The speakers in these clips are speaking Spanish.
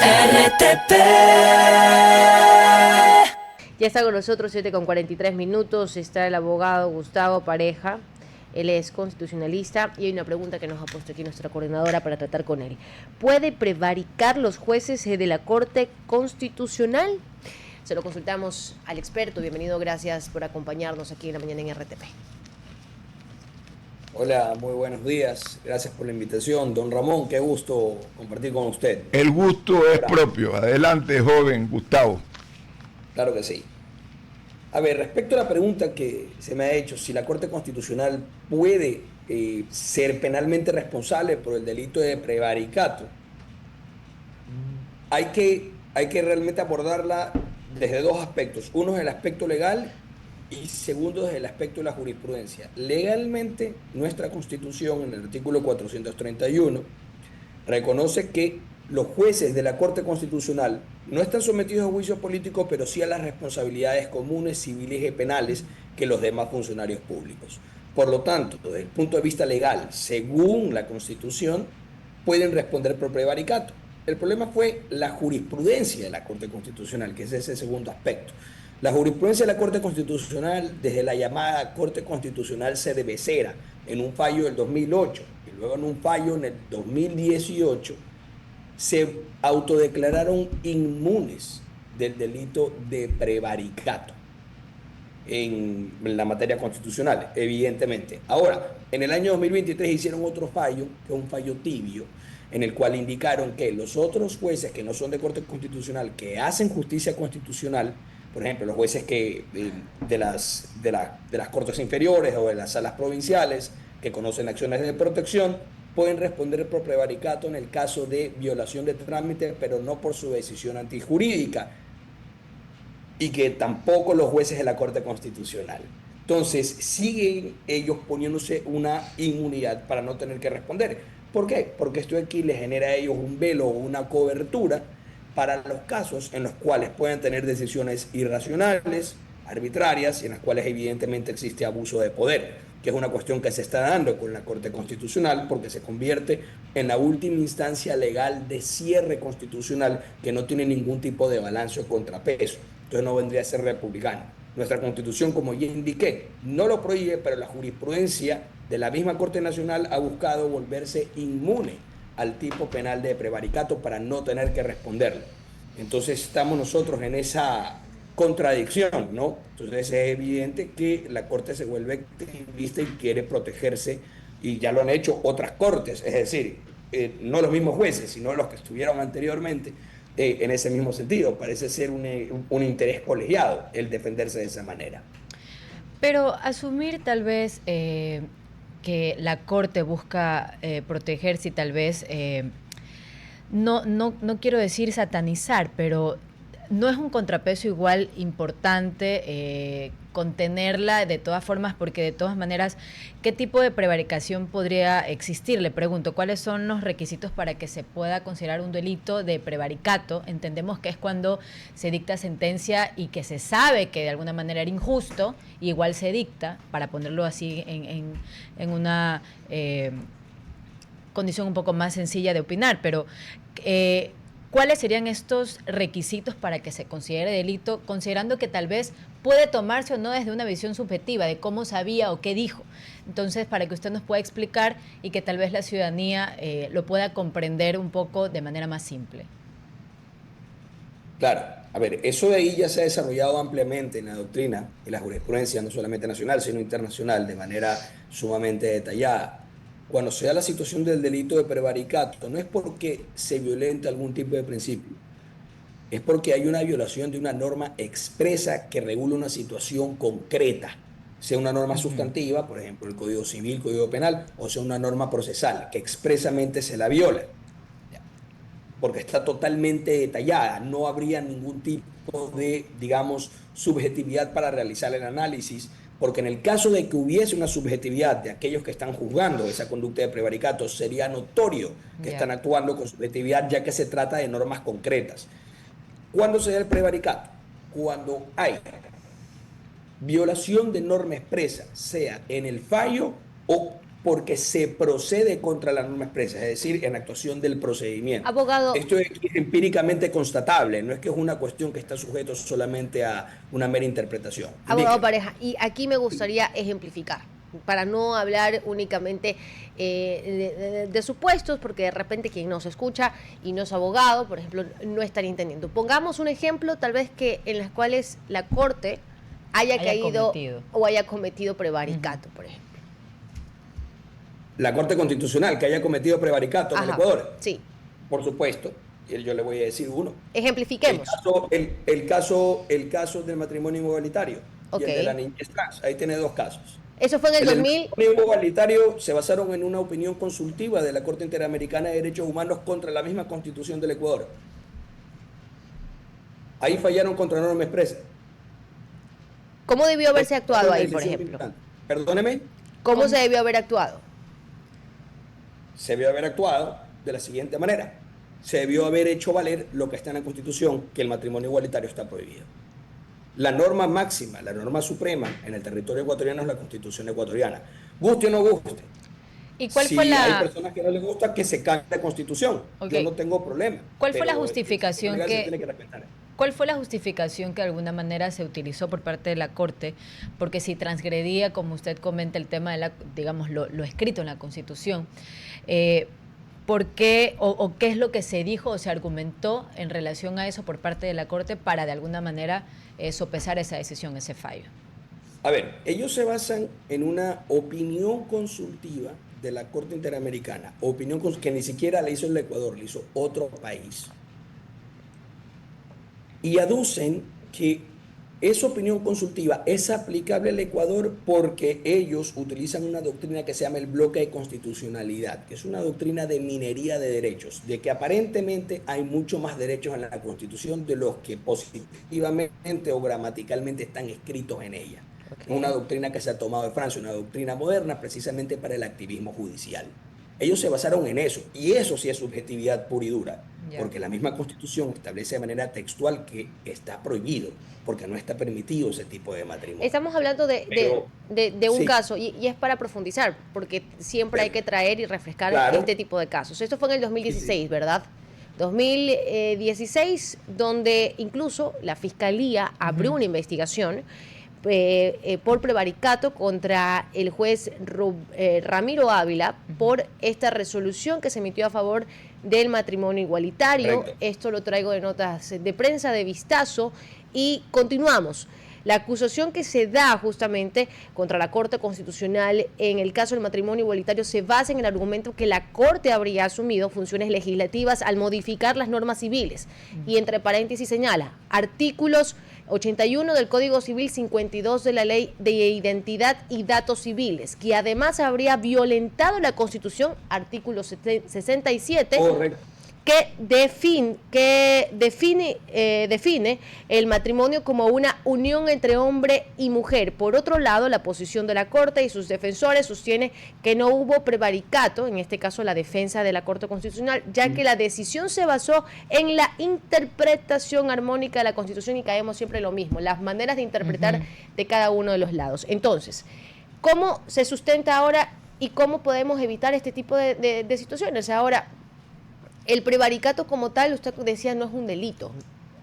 RTP. Ya está con nosotros 7:43, está el abogado Gustavo Pareja. Él es constitucionalista y hay una pregunta que nos ha puesto aquí nuestra coordinadora para tratar con él. ¿Puede prevaricar los jueces de la Corte Constitucional? Se lo consultamos al experto. Bienvenido, gracias por acompañarnos aquí en la mañana en RTP. Hola, muy buenos días. Gracias por la invitación. Don Ramón, qué gusto compartir con usted. El gusto es Ahora, propio. Adelante, joven Gustavo. claro que sí. A ver, respecto a la pregunta que se me ha hecho, si la Corte Constitucional puede ser penalmente responsable por el delito de prevaricato, hay que realmente abordarla desde dos aspectos. Uno es el aspecto legal y segundo es el aspecto de la jurisprudencia. Legalmente, nuestra Constitución, en el artículo 431, reconoce que los jueces de la Corte Constitucional no están sometidos a juicio político, pero sí a las responsabilidades comunes, civiles y penales que los demás funcionarios públicos. Por lo tanto, desde el punto de vista legal, según la Constitución, pueden responder por prevaricato. El problema fue la jurisprudencia de la Corte Constitucional, que es ese segundo aspecto. La jurisprudencia de la Corte Constitucional, desde la llamada Corte Constitucional Cervecera, en un fallo del 2008 y luego en un fallo en el 2018, se autodeclararon inmunes del delito de prevaricato en la materia constitucional, evidentemente. Ahora, en el año 2023 hicieron otro fallo, que es un fallo tibio, en el cual indicaron que los otros jueces que no son de Corte Constitucional, que hacen justicia constitucional, por ejemplo, los jueces de las Cortes Inferiores o de las salas provinciales, que conocen acciones de protección, pueden responder por prevaricato en el caso de violación de trámite, pero no por su decisión antijurídica, y que tampoco los jueces de la Corte Constitucional. Entonces, siguen ellos poniéndose una inmunidad para no tener que responder. ¿Por qué? Porque esto aquí les genera a ellos un velo o una cobertura para los casos en los cuales pueden tener decisiones irracionales, arbitrarias, y en las cuales evidentemente existe abuso de poder, que es una cuestión que se está dando con la Corte Constitucional, porque se convierte en la última instancia legal de cierre constitucional que no tiene ningún tipo de balance o contrapeso. Entonces no vendría a ser republicano. Nuestra Constitución, como ya indiqué, no lo prohíbe, pero la jurisprudencia de la misma Corte Nacional ha buscado volverse inmune al tipo penal de prevaricato para no tener que responderlo. Entonces estamos nosotros en esa contradicción, ¿no? Entonces es evidente que la Corte se vuelve activista y quiere protegerse, y ya lo han hecho otras cortes, es decir, no los mismos jueces, sino los que estuvieron anteriormente, en ese mismo sentido. Parece ser un interés colegiado el defenderse de esa manera. Pero asumir tal vez que la Corte busca protegerse y tal vez, no quiero decir satanizar, pero no es un contrapeso igual importante contenerla de todas formas, porque de todas maneras, ¿qué tipo de prevaricación podría existir? Le pregunto, ¿cuáles son los requisitos para que se pueda considerar un delito de prevaricato? Entendemos que es cuando se dicta sentencia y que se sabe que de alguna manera era injusto, y igual se dicta, para ponerlo así en una condición un poco más sencilla de opinar, pero ¿cuáles serían estos requisitos para que se considere delito, considerando que tal vez puede tomarse o no desde una visión subjetiva de cómo sabía o qué dijo? Entonces, para que usted nos pueda explicar y que tal vez la ciudadanía lo pueda comprender un poco de manera más simple. Claro, a ver, eso de ahí ya se ha desarrollado ampliamente en la doctrina y la jurisprudencia, no solamente nacional, sino internacional, de manera sumamente detallada. Cuando se da la situación del delito de prevaricato, no es porque se violente algún tipo de principio, es porque hay una violación de una norma expresa que regula una situación concreta, sea una norma sustantiva, por ejemplo, el Código Civil, Código Penal, o sea una norma procesal que expresamente se la viola, porque está totalmente detallada. No habría ningún tipo de, digamos, subjetividad para realizar el análisis, porque en el caso de que hubiese una subjetividad de aquellos que están juzgando esa conducta de prevaricato, sería notorio que están Ya. actuando con subjetividad, ya que se trata de normas concretas. ¿Cuándo se da el prevaricato? Cuando hay violación de norma expresa, sea en el fallo o porque se procede contra la norma expresa, es decir, en actuación del procedimiento. Abogado, Esto es empíricamente constatable, no es que es una cuestión que está sujeto solamente a una mera interpretación. abogado Indíqueme. Pareja, y aquí me gustaría ejemplificar, para no hablar únicamente de supuestos, porque de repente quien nos escucha y no es abogado, por ejemplo, no estaría entendiendo. Pongamos un ejemplo, tal vez que en las cuales la Corte haya caído cometido. o haya cometido prevaricato, por ejemplo. La Corte Constitucional que haya cometido prevaricato en el Ajá, Ecuador, sí. por supuesto, y yo le voy a decir uno. Ejemplifiquemos. El caso del matrimonio igualitario Ok. y el de la niñez trans. Ahí tiene dos casos. Eso fue en el El del 2000. matrimonio igualitario se basaron en una opinión consultiva de la Corte Interamericana de Derechos Humanos contra la misma Constitución del Ecuador. Ahí fallaron contra norma expresa. ¿Cómo debió haberse actuado Una ahí, por decisión ejemplo? vinculante. Perdóneme, ¿Cómo se debió haber actuado? se debió haber actuado de la siguiente manera. Se debió haber hecho valer lo que está en la Constitución, que el matrimonio igualitario está prohibido. La norma máxima, la norma suprema en el territorio ecuatoriano es la Constitución ecuatoriana. Guste o no guste. ¿Y cuál Si fue hay la personas que no les gusta que se cambie la Constitución, Ok. yo no tengo problema. ¿Cuál fue la pero justificación el sistema legal se que- tiene que respetar. ¿Cuál fue la justificación que de alguna manera se utilizó por parte de la Corte? Porque si transgredía, como usted comenta, el tema de la, digamos, lo escrito en la Constitución, ¿por qué o qué es lo que se dijo o se argumentó en relación a eso por parte de la Corte para de alguna manera sopesar esa decisión, ese fallo? A ver, ellos se basan en una opinión consultiva de la Corte Interamericana, que ni siquiera la hizo el Ecuador, la hizo otro país. Y aducen que esa opinión consultiva es aplicable al Ecuador porque ellos utilizan una doctrina que se llama el bloque de constitucionalidad, que es una doctrina de minería de derechos, de que aparentemente hay mucho más derechos en la Constitución de los que positivamente o gramaticalmente están escritos en ella. Okay. Una doctrina que se ha tomado de Francia, una doctrina moderna precisamente para el activismo judicial. Ellos se basaron en eso, y eso sí es subjetividad pura y dura, porque la misma Constitución establece de manera textual que está prohibido, porque no está permitido ese tipo de matrimonio. Estamos hablando de un sí. caso, y es para profundizar, porque siempre hay que traer y refrescar Claro. este tipo de casos. Esto fue en el 2016, Sí. ¿verdad? 2016, donde incluso la Fiscalía abrió una investigación por prevaricato contra el juez Ramiro Ávila por esta resolución que se emitió a favor del matrimonio igualitario. Correcto. Esto lo traigo de notas de prensa, de vistazo, y continuamos. La acusación que se da justamente contra la Corte Constitucional en el caso del matrimonio igualitario se basa en el argumento que la Corte habría asumido funciones legislativas al modificar las normas civiles. Y entre paréntesis señala, artículos 81 del Código Civil, 52 de la Ley de Identidad y Datos Civiles, que además habría violentado la Constitución, artículo 67, Correcto. que define el matrimonio como una unión entre hombre y mujer. Por otro lado, la posición de la Corte y sus defensores sostiene que no hubo prevaricato, en este caso la defensa de la Corte Constitucional, ya que la decisión se basó en la interpretación armónica de la Constitución, y caemos siempre en lo mismo, las maneras de interpretar de cada uno de los lados. Entonces, ¿cómo se sustenta ahora y cómo podemos evitar este tipo de situaciones? Ahora, el prevaricato como tal, usted decía, no es un delito.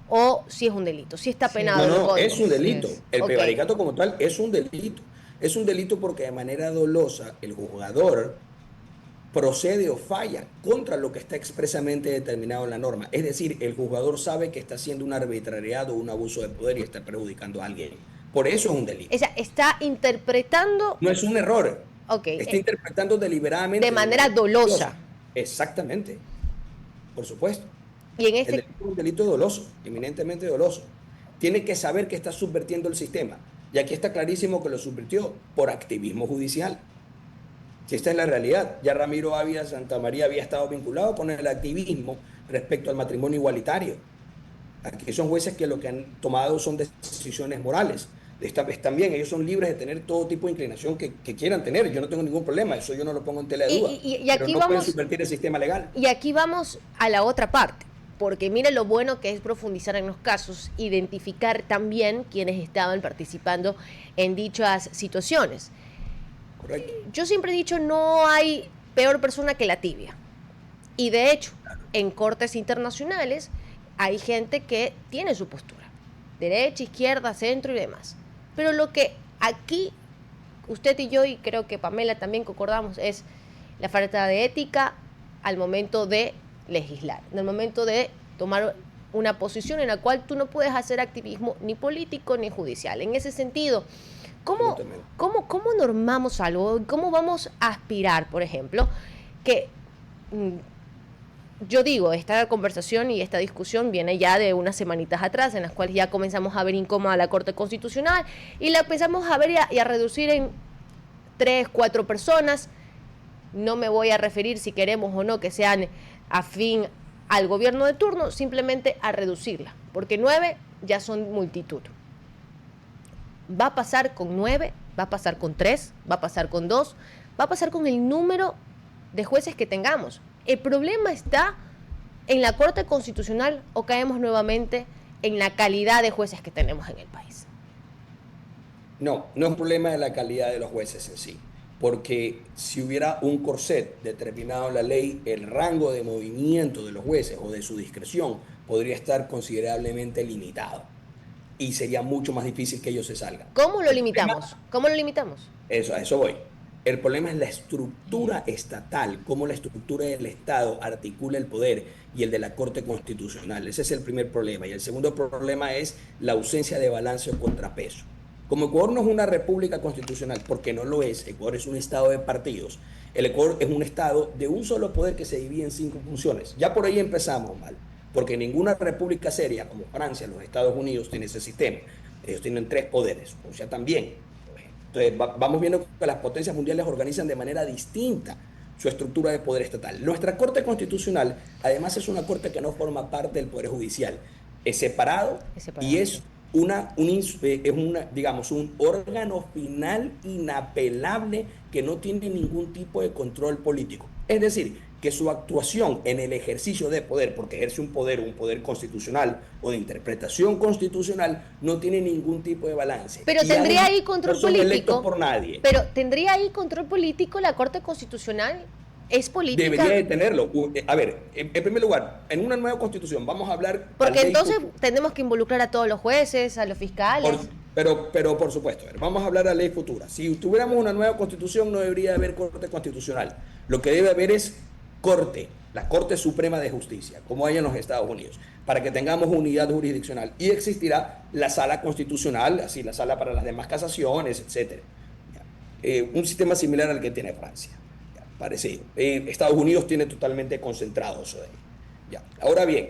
O sí es un delito, sí está penado en el No, código. es un delito. Sí, El Ok. prevaricato como tal es un delito. Es un delito porque de manera dolosa el juzgador procede o falla contra lo que está expresamente determinado en la norma. Es decir, el juzgador sabe que está haciendo una arbitrariedad o un abuso de poder y está perjudicando a alguien. Por eso es un delito. O sea, está interpretando, No es un error. ok, Está interpretando deliberadamente. de manera dolosa. Exactamente. Por supuesto. Y en El este, delito es un delito doloso, eminentemente doloso. Tiene que saber que está subvirtiendo el sistema. Y aquí está clarísimo que lo subvirtió por activismo judicial. Si esta es la realidad, ya Ramiro Ávila Santamaría había estado vinculado con el activismo respecto al matrimonio igualitario. Aquí son jueces que lo que han tomado son decisiones morales. Están bien, ellos son libres de tener todo tipo de inclinación que quieran tener. Yo no tengo ningún problema, eso yo no lo pongo en tela de duda. Y aquí pero no pueden vamos- subvertir el sistema legal. y aquí vamos a la otra parte, porque mire lo bueno que es profundizar en los casos, identificar también quienes estaban participando en dichas situaciones. Correcto. Yo siempre he dicho, no hay peor persona que la tibia. Y de hecho, en cortes internacionales hay gente que tiene su postura. Derecha, izquierda, centro y demás. Pero lo que aquí usted y yo, y creo que Pamela también concordamos, es la falta de ética al momento de legislar, en el momento de tomar una posición en la cual tú no puedes hacer activismo ni político ni judicial. En ese sentido, ¿cómo normamos algo? ¿Cómo vamos a aspirar, por ejemplo, que yo digo, esta conversación y esta discusión viene ya de unas semanitas atrás, en las cuales ya comenzamos a ver incómoda la Corte Constitucional y la empezamos a ver y a reducir en 3, 4 personas? No me voy a referir si queremos o no que sean afín al gobierno de turno, simplemente a reducirla, porque 9 ya son multitud. Va a pasar con 9, va a pasar con 3, va a pasar con 2, va a pasar con el número de jueces que tengamos. ¿El problema está en la Corte Constitucional o caemos nuevamente en la calidad de jueces que tenemos en el país? No es un problema de la calidad de los jueces en sí, porque si hubiera un corset determinado en la ley, el rango de movimiento de los jueces o de su discreción podría estar considerablemente limitado y sería mucho más difícil que ellos se salgan. ¿Cómo lo limitamos? ¿Cómo lo limitamos? A eso voy. El problema es la estructura estatal, cómo la estructura del Estado articula el poder y el de la Corte Constitucional. Ese es el primer problema. Y el segundo problema es la ausencia de balance o contrapeso. Como Ecuador no es una república constitucional, porque no lo es, Ecuador es un estado de partidos, el Ecuador es un estado de un solo poder que se divide en 5 funciones. Ya por ahí empezamos mal, porque ninguna república seria como Francia, los Estados Unidos, tiene ese sistema. Ellos tienen 3 poderes, Rusia también. Entonces vamos viendo que las potencias mundiales organizan de manera distinta su estructura de poder estatal. Nuestra Corte Constitucional, además, es una corte que no forma parte del Poder Judicial. Es separado y es digamos, un órgano final inapelable que no tiene ningún tipo de control político. Es decir, que su actuación en el ejercicio de poder, porque ejerce un poder constitucional o de interpretación constitucional, no tiene ningún tipo de balance. Pero y tendría ahí control no son político. Electos por nadie. Pero tendría ahí control político la Corte Constitucional. ¿Es política? Debería de tenerlo. A ver, en primer lugar, en una nueva constitución vamos a hablar... Porque entonces tenemos que involucrar a todos los jueces, a los fiscales. Pero por supuesto, vamos a hablar a ley futura. Si tuviéramos una nueva constitución no debería haber Corte Constitucional. Lo que debe haber es Corte, la Corte Suprema de Justicia, como hay en los Estados Unidos, para que tengamos unidad jurisdiccional. Y existirá la Sala Constitucional, así la Sala para las demás casaciones, etc. Un sistema similar al que tiene Francia. Parecido. Estados Unidos tiene totalmente concentrado eso de ahí. Ya. Ahora bien,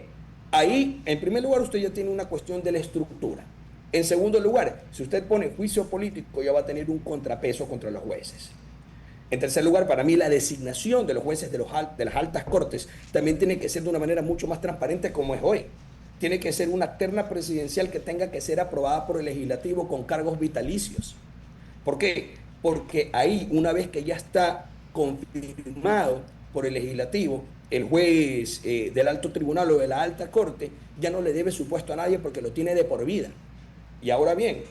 ahí, en primer lugar, usted ya tiene una cuestión de la estructura. En segundo lugar, si usted pone juicio político, ya va a tener un contrapeso contra los jueces. En tercer lugar, para mí, la designación de los jueces de las altas cortes también tiene que ser de una manera mucho más transparente como es hoy. Tiene que ser una terna presidencial que tenga que ser aprobada por el legislativo con cargos vitalicios. ¿Por qué? Porque ahí, una vez que ya está confirmado por el legislativo, el juez del alto tribunal o de la alta corte ya no le debe su puesto a nadie porque lo tiene de por vida. Y ahora bien,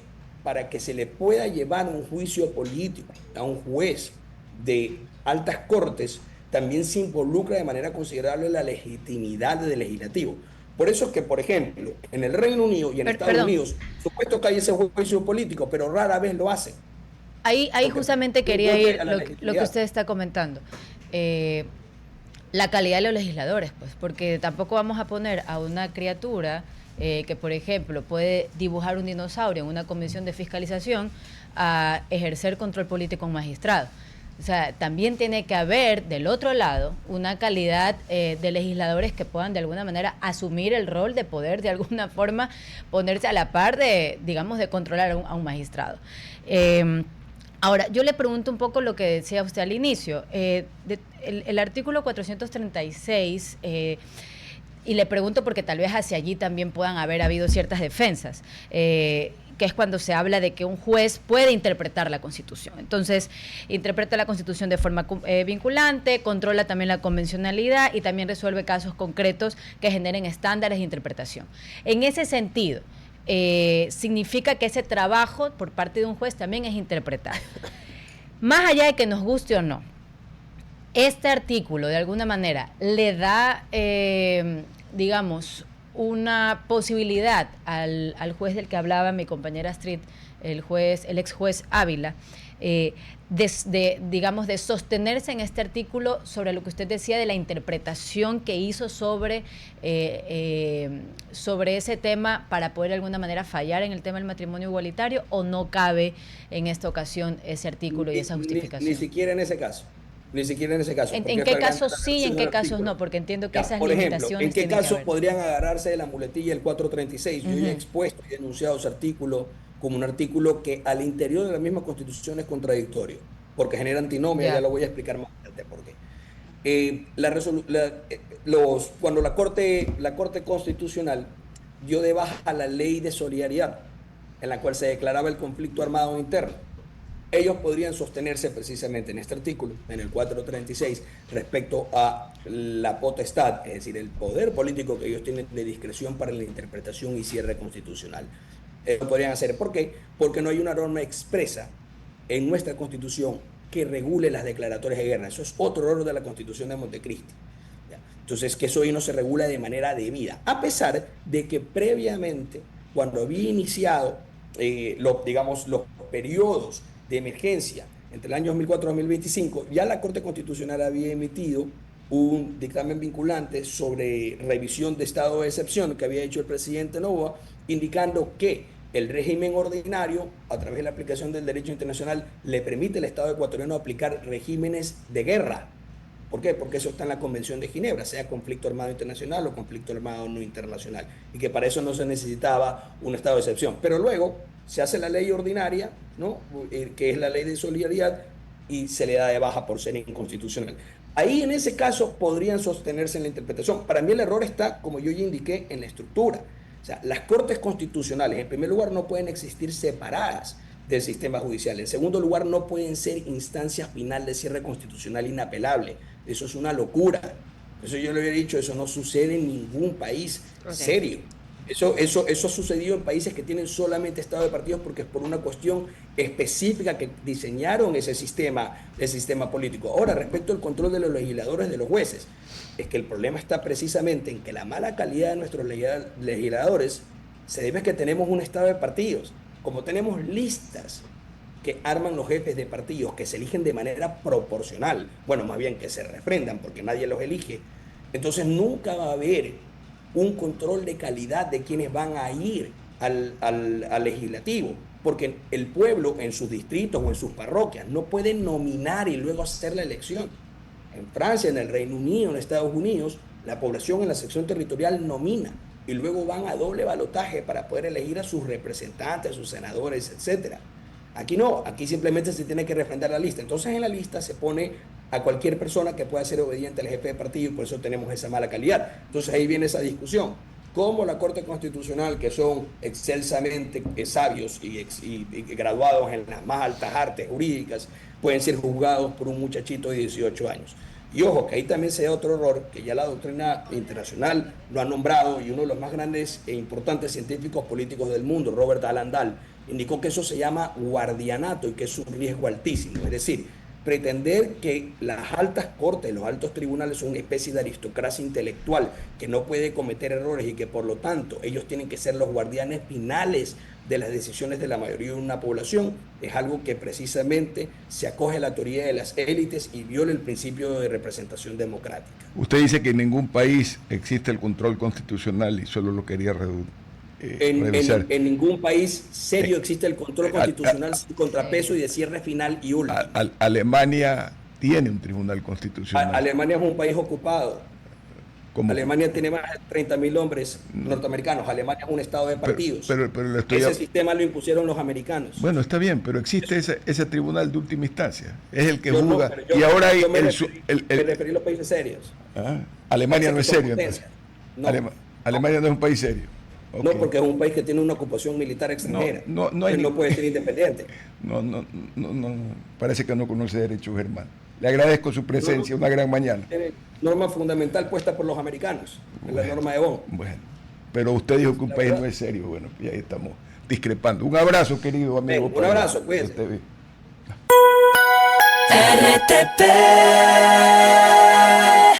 para que se le pueda llevar un juicio político a un juez de altas cortes, también se involucra de manera considerable la legitimidad del legislativo. Por eso es que, por ejemplo, en el Reino Unido y en Estados Unidos, supuesto que hay ese juicio político, pero rara vez lo hacen. Ahí justamente quería ir lo que usted está comentando. La calidad de los legisladores, pues, porque tampoco vamos a poner a una criatura que, por ejemplo, puede dibujar un dinosaurio en una comisión de fiscalización a ejercer control político en magistrado. O sea, también tiene que haber del otro lado una calidad de legisladores que puedan de alguna manera asumir el rol de poder de alguna forma ponerse a la par de, digamos, de controlar a un magistrado. Ahora, yo le pregunto un poco lo que decía usted al inicio. El artículo 436, y le pregunto porque tal vez hacia allí también puedan haber habido ciertas defensas, que es cuando se habla de que un juez puede interpretar la Constitución. Entonces, interpreta la Constitución de forma vinculante, controla también la convencionalidad y también resuelve casos concretos que generen estándares de interpretación. En ese sentido, significa que ese trabajo por parte de un juez también es interpretar. más allá de que nos guste o no, este artículo de alguna manera le da, digamos, una posibilidad al juez del que hablaba mi compañera Astrid, el ex juez Ávila, digamos, de sostenerse en este artículo sobre lo que usted decía de la interpretación que hizo sobre ese tema para poder de alguna manera fallar en el tema del matrimonio igualitario, o no cabe en esta ocasión ese artículo y esa justificación? Ni siquiera en ese caso. Ni siquiera en ese caso. ¿En qué casos sí y en qué casos no? Porque entiendo que esas limitaciones. ¿En qué casos podrían agarrarse de la muletilla del 436? Yo ya he expuesto y denunciado ese artículo como un artículo que al interior de la misma Constitución es contradictorio, porque genera antinomia. Ya lo voy a explicar más adelante por qué. Cuando la Corte Constitucional dio de baja la ley de solidaridad, en la cual se declaraba el conflicto armado interno, ellos podrían sostenerse precisamente en este artículo, en el 436, respecto a la potestad, es decir, el poder político que ellos tienen de discreción para la interpretación y cierre constitucional. Lo podrían hacer. ¿Por qué? Porque no hay una norma expresa en nuestra Constitución que regule las declaratorias de guerra. Eso es otro error de la Constitución de Montecristi. Entonces, que eso hoy no se regula de manera debida, a pesar de que previamente, cuando había iniciado los periodos de emergencia entre el año 2004 y 2025, ya la Corte Constitucional había emitido un dictamen vinculante sobre revisión de estado de excepción que había hecho el presidente Noboa, indicando que el régimen ordinario, a través de la aplicación del derecho internacional, le permite al Estado ecuatoriano aplicar regímenes de guerra. ¿Por qué? Porque eso está en la Convención de Ginebra, sea conflicto armado internacional o conflicto armado no internacional, y que para eso no se necesitaba un estado de excepción. Pero luego se hace la ley ordinaria, ¿no? Que es la ley de solidaridad, y se le da de baja por ser inconstitucional. Ahí, en ese caso, podrían sostenerse en la interpretación. Para mí el error está, como yo ya indiqué, en la estructura. O sea, las cortes constitucionales, en primer lugar, no pueden existir separadas del sistema judicial. En segundo lugar, no pueden ser instancia final de cierre constitucional inapelable. Eso es una locura. Eso yo le había dicho, eso no sucede en ningún país serio. Eso ha sucedido en países que tienen solamente estado de partidos, porque es por una cuestión específica que diseñaron ese sistema político. Ahora, respecto al control de los legisladores, de los jueces, es que el problema está precisamente en que la mala calidad de nuestros legisladores se debe a que tenemos un estado de partidos. Como tenemos listas que arman los jefes de partidos, que se eligen de manera proporcional, bueno, más bien que se refrendan porque nadie los elige, entonces nunca va a haber un control de calidad de quienes van a ir al legislativo, porque el pueblo en sus distritos o en sus parroquias no puede nominar y luego hacer la elección. En Francia, en el Reino Unido, en Estados Unidos, la población en la sección territorial nomina y luego van a doble balotaje para poder elegir a sus representantes, a sus senadores, etcétera. Aquí no, aquí simplemente se tiene que refrendar la lista. Entonces en la lista se pone a cualquier persona que pueda ser obediente al jefe de partido, y por eso tenemos esa mala calidad. Entonces ahí viene esa discusión. ¿Cómo la Corte Constitucional, que son excelsamente sabios y graduados en las más altas artes jurídicas, pueden ser juzgados por un muchachito de 18 años? Y ojo, que ahí también se da otro error, que ya la doctrina internacional lo ha nombrado, y uno de los más grandes e importantes científicos políticos del mundo, Robert Alan Dahl, indicó que eso se llama guardianato y que es un riesgo altísimo. Es decir, pretender que las altas cortes, los altos tribunales son una especie de aristocracia intelectual que no puede cometer errores y que por lo tanto ellos tienen que ser los guardianes finales de las decisiones de la mayoría de una población, es algo que precisamente se acoge a la teoría de las élites y viola el principio de representación democrática. Usted dice que en ningún país existe el control constitucional y solo lo quería revisar. En ningún país serio existe el control constitucional sin contrapeso y de cierre final y último. Alemania tiene un tribunal constitucional. Alemania es un país ocupado. ¿Cómo? Alemania tiene más de 30.000 hombres norteamericanos. Alemania es un estado de partidos. Pero ese sistema lo impusieron los americanos. Bueno, está bien, pero existe ese tribunal de última instancia. Es el que juzga. Y ahora hay me referí a los países serios. Alemania no es serio. No. Alemania no es un país serio. Okay. No, porque es un país que tiene una ocupación militar extranjera. No puede ser independiente. No, parece que no conoce derechos, hermano. Le agradezco su presencia, una gran mañana. Norma fundamental puesta por los americanos, la norma de Bonn. Bueno, pero usted dijo que un país no es serio. Bueno, y ahí estamos discrepando. Un abrazo, querido amigo. Un abrazo, cuídense. RTP.